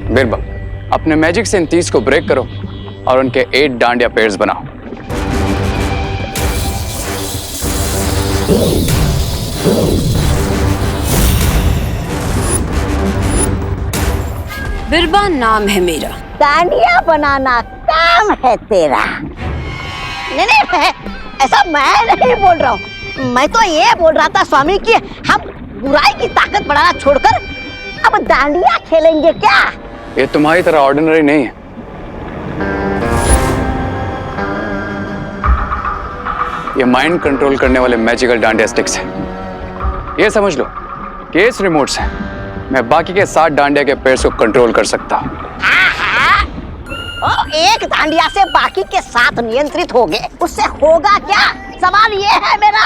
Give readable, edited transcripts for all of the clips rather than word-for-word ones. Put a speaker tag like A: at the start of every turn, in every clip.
A: बिरबा, अपने मैजिक से इन 30 को ब्रेक करो और उनके 8 डांडिया पेयर्स बनाओ।
B: बिरबा नाम है मेरा।
C: डांडिया बनाना काम है तेरा। नहीं, ऐसा मैं नहीं बोल रहा हूँ। मैं तो ये बोल रहा था स्वामी कि हम बुराई की ताकत बढ़ाना छोड़कर अब डांडिया खेलेंगे क्या?
A: ये तुम्हारी तरह ऑर्डिनरी नहीं है। ये माइंड कंट्रोल करने वाले मैजिकल डांडिया स्टिक्स हैं। ये समझ लो कि इस रिमोट से मैं बाकी के 7 डांडिया के पेयर्स को कंट्रोल कर सकता हूँ।
C: एक डांडिया से बाकी के 7 नियंत्रित हो गए, उससे होगा क्या? सवाल ये है मेरा।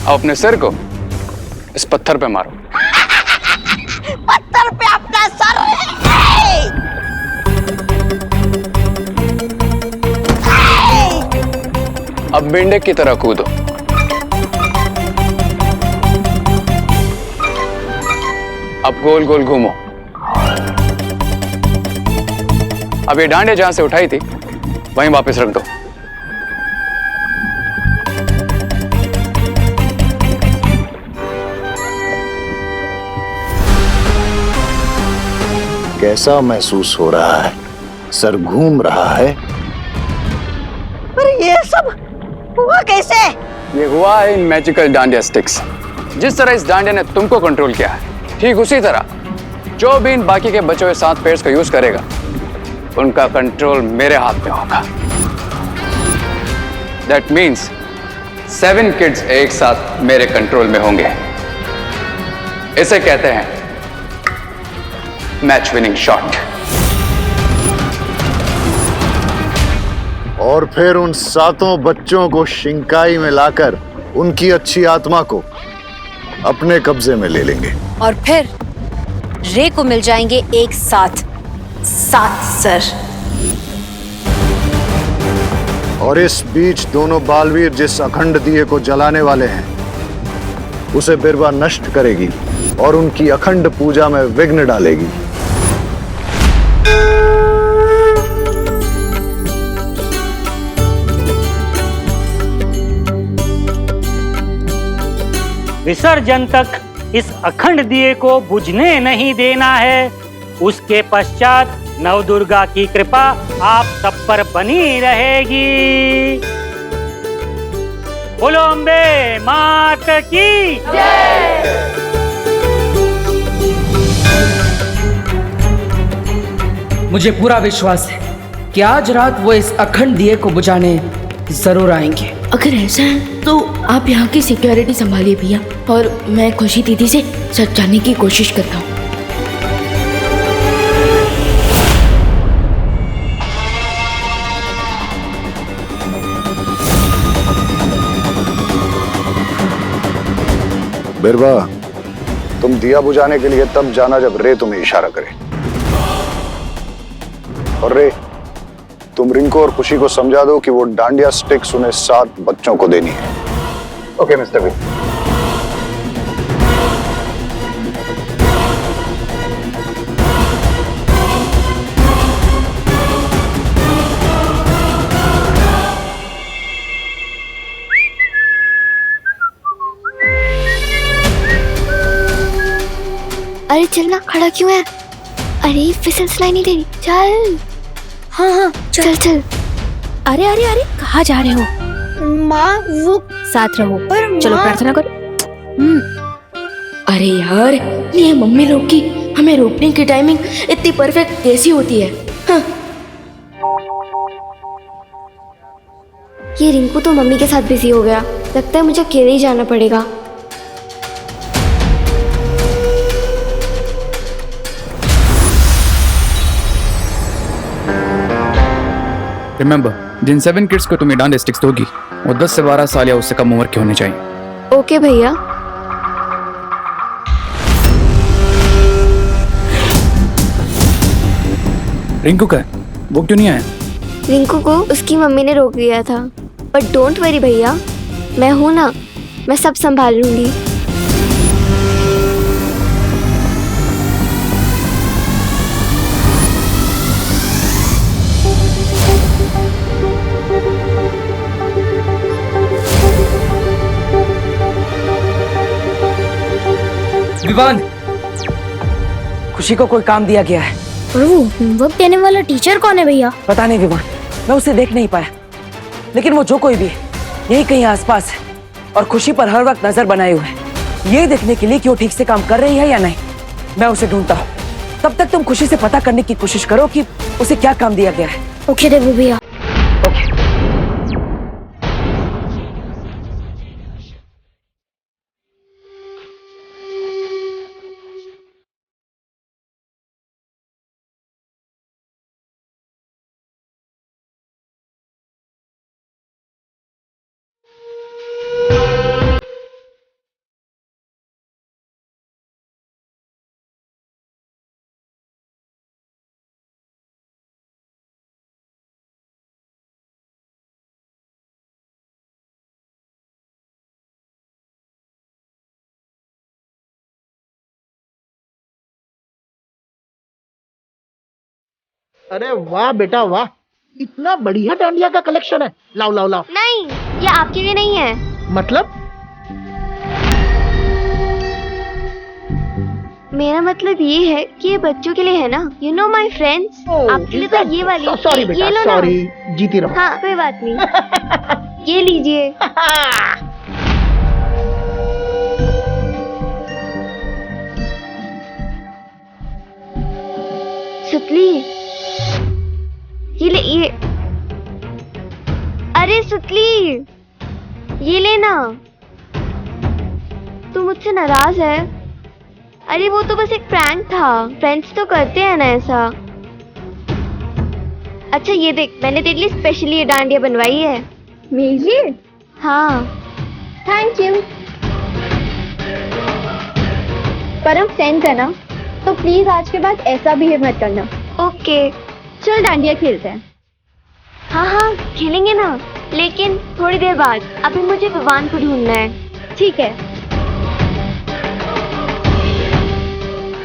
A: अपने सिर को इस पत्थर पे मारो।
C: पत्थर पे अपना सर।
A: अब मेंढक की तरह कूदो। अब गोल गोल घूमो। अब ये डांडे जहां से उठाई थी वहीं वापस रख दो।
D: कैसा महसूस हो रहा है? सर घूम रहा है?
C: पर ये सब हुआ कैसे?
A: ये हुआ है इन मैजिकल डांडिया स्टिक्स। जिस तरह इस डांडिया ने तुमको कंट्रोल किया है, ठीक उसी तरह जो भी इन बाकी के बचे हुए 7 पेयर्स का यूज करेगा, उनका कंट्रोल मेरे हाथ में होगा। दैट मीन्स 7 किड्स एक साथ मेरे कंट्रोल में होंगे। इसे कहते हैं मैच विनिंग शॉट।
D: और फिर उन 7 बच्चों को शिंकाई में लाकर उनकी अच्छी आत्मा को अपने कब्जे में ले लेंगे।
B: और फिर रे को मिल जाएंगे एक साथ 7 सर।
D: और इस बीच दोनों बालवीर जिस अखंड दिए को जलाने वाले हैं, उसे बिरबा नष्ट करेगी और उनकी अखंड पूजा में विघ्न डालेगी।
E: विसर्जन तक इस अखंड दिए को बुझने नहीं देना है। उसके पश्चात नवदुर्गा की कृपा आप सब पर बनी रहेगी। बोलो अम्बे मात की जय।
F: मुझे पूरा विश्वास है कि आज रात वो इस अखंड दिए को बुझाने जरूर आएंगे।
G: अगर ऐसा है तो आप यहाँ की सिक्योरिटी संभालिए भैया, और मैं खुशी दीदी से सच जानने की कोशिश करता हूँ।
D: बिरबा, तुम दिया बुझाने के लिए तब जाना जब रे तुम्हें इशारा करे। और रे, तुम रिंको और खुशी को समझा दो कि वो डांडिया स्टिक्स उन्हें 7 बच्चों को देनी है। Okay mister V.
G: अरे चलना, खड़ा क्यों है? अरे फिसल सुनाई नहीं दे रही, चल। हाँ चल चल।
H: अरे अरे अरे कहाँ जा रहे हो?
G: माँ वो
H: साथ रहो, चलो प्रार्थना करो।
G: अरे यार, ये मम्मी लोग की हमें रोकने की टाइमिंग इतनी परफेक्ट कैसी होती है? हाँ। ये रिंकू तो मम्मी के साथ बिजी हो गया, लगता है मुझे अकेले ही जाना पड़ेगा।
A: रिमेंबर, जिन 7 किड्स को तुम्हें डांडिया स्टिक्स दोगी वो 10 से 12 साल या उससे कम उम्र के होने चाहिए।
G: ओके भैया।
A: रिंकू का वो क्यों नहीं आया?
G: रिंकू को उसकी मम्मी ने रोक लिया था।
I: बट डोंट वरी भैया, मैं हूं ना, मैं सब संभाल लूंगी।
F: विवान, खुशी को कोई काम दिया गया है।
H: और वो होमवर्क देने वाला टीचर कौन है भैया?
F: पता नहीं विवान, मैं उसे देख नहीं पाया, लेकिन वो जो कोई भी है यही कहीं आसपास है और खुशी पर हर वक्त नजर बनाए हुए है, ये देखने के लिए कि वो ठीक से काम कर रही है या नहीं। मैं उसे ढूंढता हूँ, तब तक तुम खुशी से पता करने की कोशिश करो कि उसे क्या काम दिया गया है।
H: ओके देवू भैया।
J: अरे वाह बेटा वाह, इतना बढ़िया डांडिया का कलेक्शन है। लाओ लाओ लाओ।
I: नहीं, ये आपके लिए नहीं है।
J: मतलब?
I: मेरा मतलब ये है कि ये बच्चों के लिए है ना, यू नो माई फ्रेंड्स। आपके लिए तो ये वाली।
J: सॉरी बेटा,
I: ये लो ना।
J: सॉरी, जीती रहो।
I: हाँ कोई बात नहीं। ये लीजिए। सुतली, ये अरे सुतली, ये लेना। तू मुझसे नाराज है? अरे वो तो बस एक प्रैंक था, फ्रेंड्स तो करते हैं ना ऐसा। अच्छा ये देख, मैंने तेरे लिए स्पेशली ये डांडिया बनवाई है। मेरे लिए? हाँ। Thank you. पर हम फ्रेंड्स है ना, तो प्लीज आज के बाद ऐसा बिहेव मत करना। ओके, चल डांडिया खेलते हैं। हाँ हाँ खेलेंगे ना, लेकिन थोड़ी देर बाद। अभी मुझे विवान को ढूंढना है। ठीक है।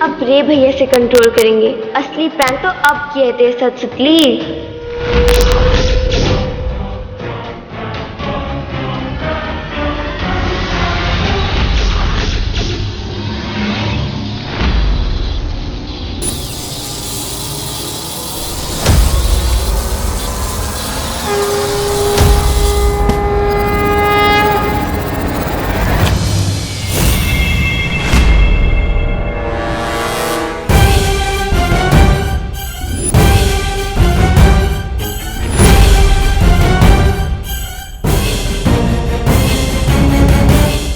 I: अब रे भैया से कंट्रोल करेंगे। असली प्रैंक तो अब किए थे सचली।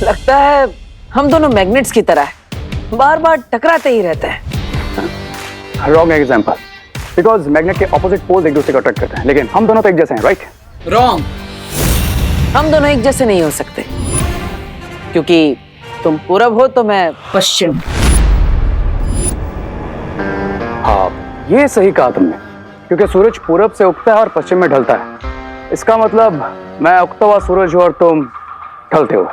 F: लगता है हम दोनों मैग्नेट्स की तरह है, बार बार टकराते ही रहते हैं।
A: रॉन्ग एग्जाम्पल, बिकॉज मैग्नेट के ऑपोजिट पोल्स एक दूसरे को अट्रैक्ट करते हैं, लेकिन हम दोनों तो एक जैसे हैं, राइट?
F: रॉन्ग, हम दोनों एक जैसे नहीं हो सकते, क्योंकि तुम पूरब हो तो मैं पश्चिम।
A: हाँ ये सही कहा तुमने, क्योंकि सूरज पूरब से उगता है और पश्चिम में ढलता है। इसका मतलब मैं उगता हुआ सूरज हूँ और तुम ढलते हो।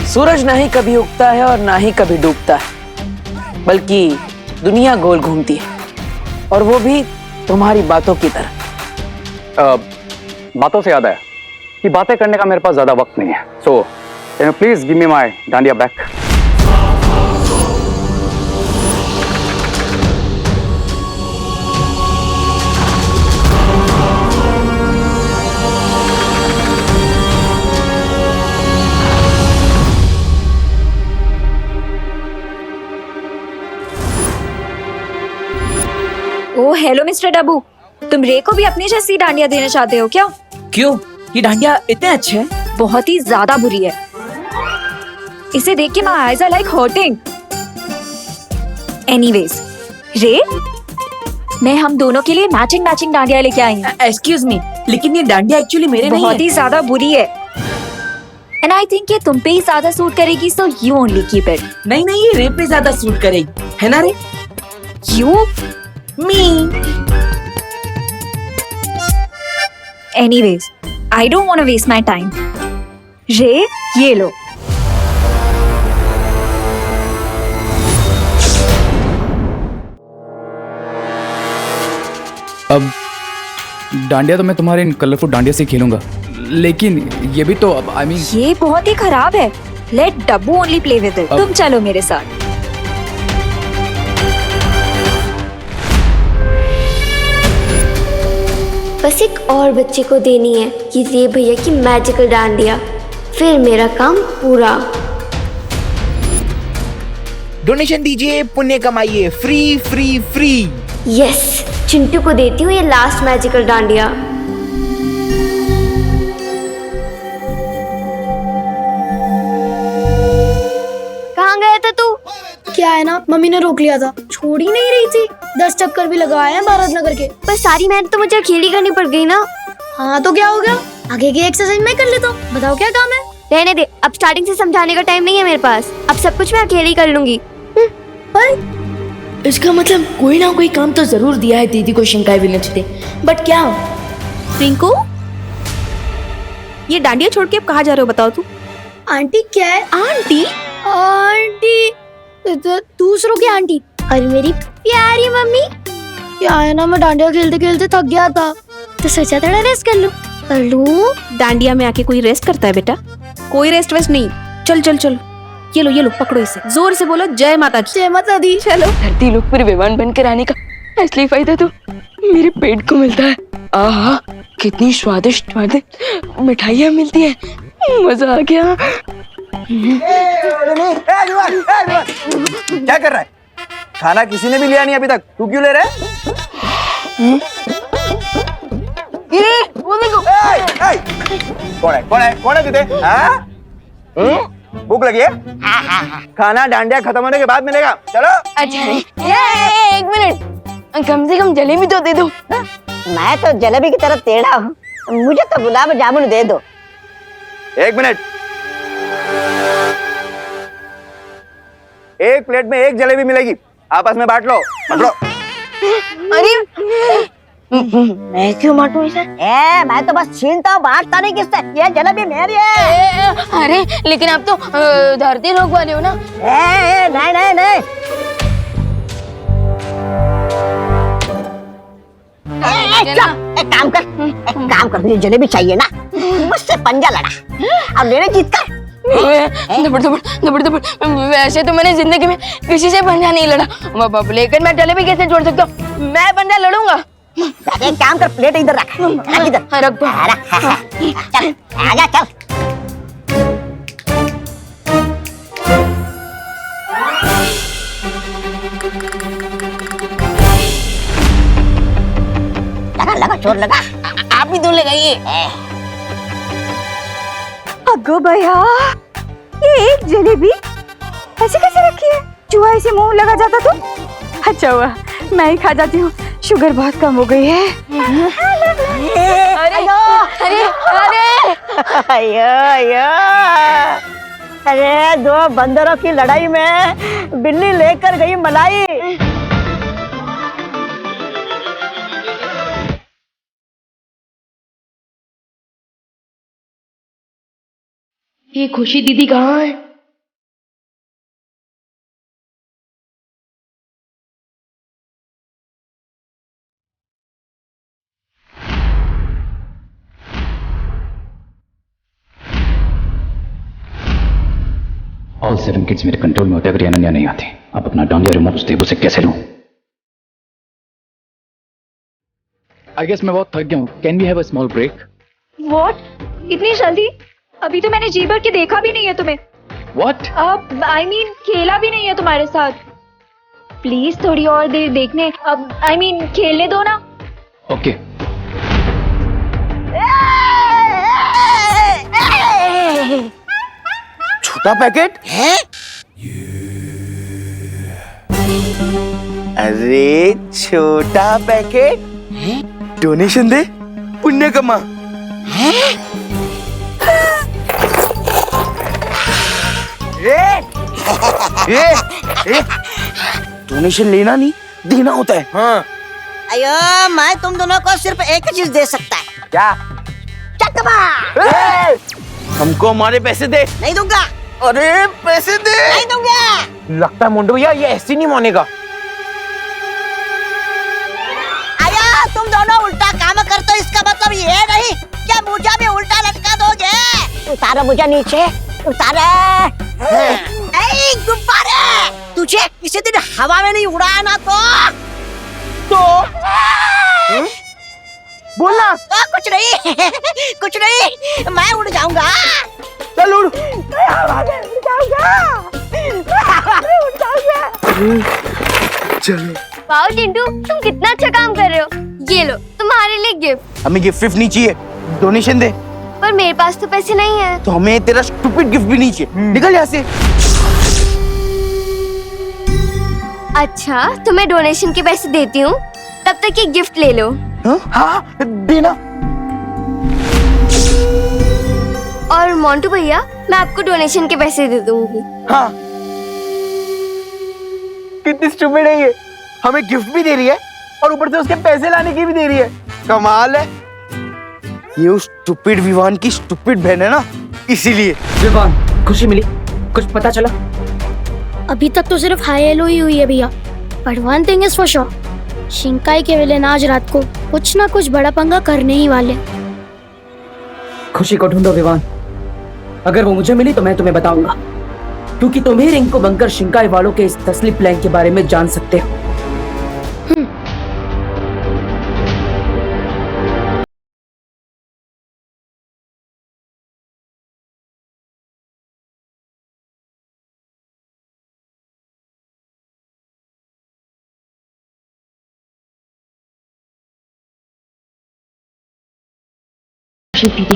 F: सूरज ना ही कभी उगता है और ना ही कभी डूबता है, बल्कि दुनिया गोल घूमती है, और वो भी तुम्हारी बातों की तरह।
A: बातों से याद आया कि बातें करने का मेरे पास ज्यादा वक्त नहीं है, so can you please give me my dandiya back.
B: Oh hello mister Dabbu, तुम रे को भी अपनी जैसी डांडिया देना चाहते हो क्या?
F: क्यों? ये डांडिया इतने अच्छे हैं?
B: बहुत ही ज्यादा बुरी है। इसे देख के my eyes are like hurting. Anyways रे, मैं हम दोनों के लिए मैचिंग डांडिया लेके आई हूँ।
F: एक्सक्यूज मी, लेकिन ये डांडिया एक्चुअली मेरे नहीं है।
B: बहुत ही ज्यादा बुरी है, एंड आई थिंक ये तुम पे ही ज्यादा सूट करेगी, so you only keep it.
F: नहीं नहीं, ये रे पे ज्यादा सूट करेगी, है ना रे?
B: You
F: me.
B: Anyways I don't want to waste my time. रे, ये लो।
K: अब डांडिया तो मैं तुम्हारे इन कलरफुल डांडिया से खेलूंगा, लेकिन ये भी तो अब आई मीन
B: ये बहुत ही खराब है। Let Dabbu only play with it. तुम चलो मेरे साथ।
I: बस एक और बच्चे को देनी है ये रे भैया की मैजिकल डांडिया, फिर मेरा काम पूरा।
J: डोनेशन दीजिए, पुण्य कमाइए, free free free.
I: Yes, Chintu को देती हूँ ये लास्ट मैजिकल डांडिया। कहाँ गया था तू?
H: क्या है ना, मम्मी ने रोक लिया था, छोड़ ही नहीं रही थी। 10 चक्कर भी लगाए हैं भारत नगर के।
I: पर सारी मेहनत तो मुझे अकेली करनी पड़ गई ना।
H: हाँ तो क्या हो गया, आगे की एक्सरसाइज मैं कर लेता हूँ। बताओ क्या काम है?
I: रहने दे, अब स्टार्टिंग से समझाने का टाइम नहीं है मेरे पास। अब सब कुछ मैं अकेली कर लूंगी।
G: इसका मतलब कोई ना कोई काम तो जरूर दिया है दीदी को शिंकाई विलेज ने, बट क्या?
B: रिंकू, ये डांडिया छोड़ के अब कहाँ जा रहे हो बताओ तू?
H: आंटी क्या है?
B: आंटी?
H: आंटी दूसरों की आंटी।
I: और मेरी प्यारी मम्मी।
H: क्या है ना, मैं डांडिया खेलते खेलते थक गया था तो सोचा थोड़ा रेस्ट कर लूं।
I: कर लूं?
B: डांडिया में आके कोई रेस्ट करता है बेटा? कोई रेस्ट वेस्ट नहीं। चल चल चल, ये लो पकड़ो इसे, जोर से बोलो जय माता दी।
H: जय माता दी।
B: चलो।
G: धरती लोग पर विमान बनकर आने का असली फायदा तो मेरे पेट को मिलता है। आहा, कितनी स्वादिष्ट स्वादिष्ट मिठाइयाँ मिलती है, मजा आ गया।
A: क्या कर रहा है? खाना किसी ने भी लिया नहीं अभी तक, तू क्यों ले रहा है? कौन है तुझे? भूख लगी है? खाना डांडिया खत्म होने के बाद मिलेगा। चलो।
G: अच्छा, एक मिनट, कम से कम जलेबी तो दे दो।
C: मैं तो जलेबी की तरफ टेढ़ा हूँ, मुझे तो गुलाब जामुन दे दो।
A: एक मिनट, एक प्लेट में एक जलेबी मिलेगी, आपस में बांट लो। पकड़ो।
G: अरे मैं क्यों बांटू इसे?
C: मैं तो बस छीनता हूँ, बांटता नहीं किससे। ये जलेबी मेरी है।
G: अरे लेकिन आप तो धरती लोग वाले हो ना।
C: नहीं नहीं नहीं। एक काम कर, मुझे जलेबी चाहिए ना, मुझसे पंजा लड़ा, अब लेने जीत कर।
G: दबड़ वैसे तो मैंने जिंदगी में किसी से पंजा नहीं लड़ा, लेकिन मैं जलेबी कैसे छोड़ सकता हूँ? मैं पंजा लड़ूंगा।
C: एक काम कर, प्लेट इधर रख। इधर
G: रख दो।
C: चल आजा चल। लगा चोर लगा।
G: आप भी दो लगाइए।
B: अगो भैया, ये एक जलेबी ऐसे कैसे रखी है? चूहा इसे मुंह लगा जाता तो? अच्छा हुआ मैं ही खा जाती हूँ, शुगर बहुत कम हो गई है।
G: अरे अरे
C: अरे अरे, दो बंदरों की लड़ाई में बिल्ली लेकर गई मलाई।
G: ये खुशी दीदी कहाँ है?
K: ऑल 7 किड्स मेरे कंट्रोल में होते अगर अनन्या नहीं आती। अब अपना डांडिया रिमोट उस देबू से कैसे लूं? आई गेस मैं बहुत थक गया हूँ। Can we have a small break?
B: What? इतनी जल्दी? अभी तो मैंने जी भर के देखा भी नहीं है तुम्हें।
K: व्हाट?
B: अब आई मीन खेला भी नहीं है तुम्हारे साथ। प्लीज थोड़ी और देर देखने, अब आई मीन खेलने दो ना।
K: ओके।
J: छोटा पैकेट है? अरे छोटा पैकेट, डोनेशन दे, पुण्य कमा। डोनेशन लेना नहीं, देना होता है। हाँ।
C: अयो, मैं तुम दोनों को सिर्फ एक चीज दे सकता है।
J: क्या?
C: चक बाबा।
J: हमको हमारे पैसे दे।
C: नहीं दूंगा।
J: अरे पैसे दे।
C: नहीं दूंगा।
J: लगता है मुंडू भैया ये ऐसे नहीं मानेगा।
C: आया तुम दोनों उल्टा काम करते हो, इसका मतलब ये नहीं क्या मुझे भी उल्टा लटका दोगे। उतारो मुझे नीचे, उतारे। गुब्बारे तुझे किसी दिन हवा में नहीं उड़ाया ना तो
J: बोलना।
C: कुछ नहीं कुछ नहीं, मैं उड़ जाऊंगा।
J: चल उड़।
C: मैं हवा में उड़ जाऊंगा, मैं हवा में उड़ जाऊंगा।
D: चलो।
I: वाओ चिंटू, तुम कितना अच्छा काम कर रहे हो। ये लो तुम्हारे लिए गिफ्ट।
J: हमें गिफ्ट नहीं चाहिए, डोनेशन दे।
I: पर मेरे पास तो पैसे नहीं है।
J: तो हमें तेरा स्टूपिड गिफ्ट भी नहीं चाहिए। निकल यहाँ से।
I: अच्छा तो मैं डोनेशन के पैसे देती हूँ, तब तक ये गिफ्ट ले लो।
J: हाँ देना।
I: और मोंटू भैया मैं आपको डोनेशन के पैसे दे दूंगी।
J: हाँ कितनी स्टूपिड है ये, हमें गिफ्ट भी दे रही है और ऊपर से उसके पैसे लाने की भी दे रही है। कमाल है। ये उस स्टूपिड विवान की स्टूपिड बहन है ना, इसीलिए।
F: विवान खुशी मिली, कुछ पता चला?
H: अभी तक तो सिर्फ हाई हेलो ही हुई है भैया, but one thing is for sure, शिंकाई के विलेन आज रात को कुछ ना कुछ बड़ा पंगा करने ही वाले।
F: खुशी को ढूंढो विवान, अगर वो मुझे मिली तो मैं तुम्हें बताऊंगा, क्योंकि तुम ही रिंग को बनकर शिंकाई वालों के इस तसली प्लान के बारे में जान सकते हो।
G: दीदी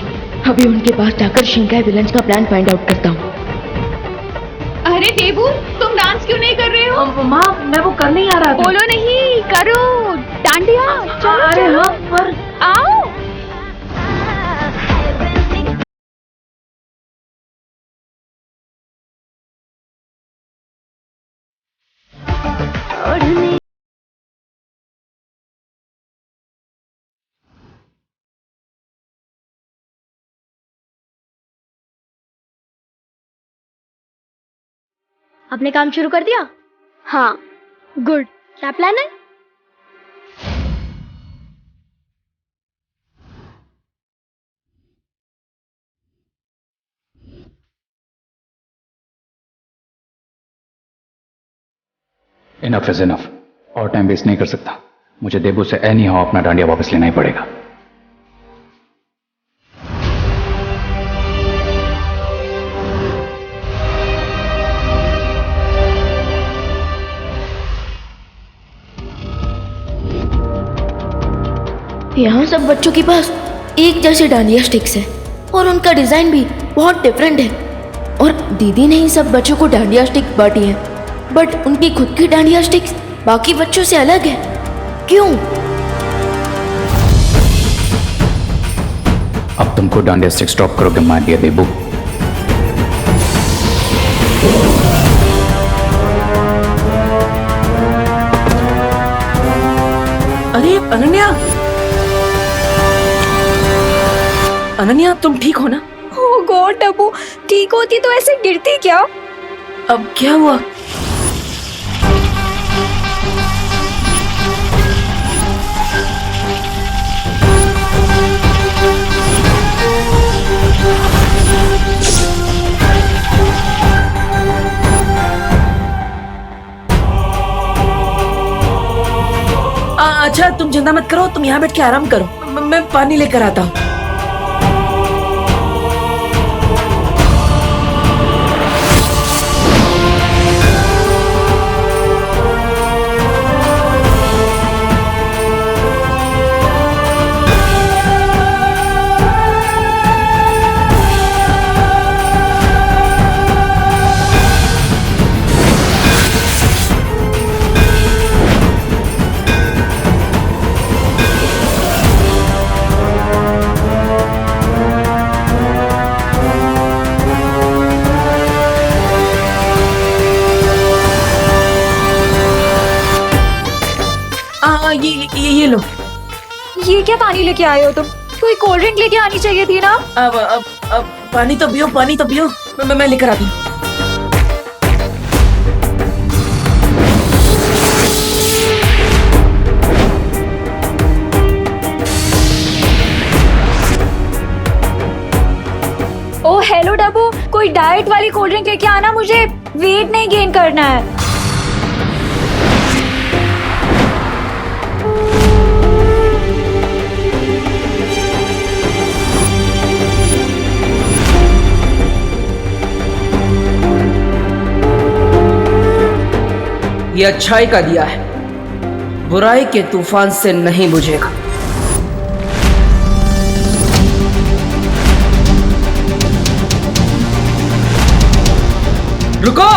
G: अभी उनके पास जाकर शिंकाई विलन्स का प्लान फाइंड आउट करता हूँ।
B: अरे देबू, तुम डांस क्यों नहीं कर रहे हो?
F: माँ मैं वो कर नहीं आ रहा था।
B: बोलो नहीं, करो डांडिया। चलो
F: अरे
B: चलो।
F: हाँ पर
B: आओ।
H: आपने काम शुरू कर दिया?
I: हाँ।
H: गुड। क्या प्लान है?
A: इनफ इज इनफ, और टाइम वेस्ट नहीं कर सकता। मुझे देबू से एनी हाउ अपना डांडिया वापस लेना ही पड़ेगा।
G: यहाँ सब बच्चों के पास एक जैसे डांडिया स्टिक्स है और उनका डिजाइन भी बहुत डिफरेंट है। और दीदी ने ही सब बच्चों को डांडिया स्टिक बांटी है, बट उनकी खुद की डांडिया स्टिक्स बाकी बच्चों से अलग है। क्यों?
A: अब तुमको डांडिया स्टिक स्टॉप करोगे मार दिया देबू।
F: अरे अनन्या, अनन्या तुम ठीक हो ना?
B: ओह गॉड अबू, ठीक होती तो ऐसे गिरती क्या?
F: अब क्या हुआ? अच्छा तुम चिंता मत करो, तुम यहाँ बैठ के आराम करो, मैं पानी लेकर आता हूँ।
B: ये क्या पानी लेके आए हो तुम? कोई कोल्ड ड्रिंक लेके आनी चाहिए थी ना।
F: अब पानी तो पियो, पानी तो पियो। मैं लेकर आती हूँ।
B: ओ हेलो डब्बू, कोई डाइट वाली कोल्ड ड्रिंक लेके आना, मुझे वेट नहीं गेन करना है।
F: ये अच्छाई का दिया है, बुराई के तूफान से नहीं बुझेगा। रुको।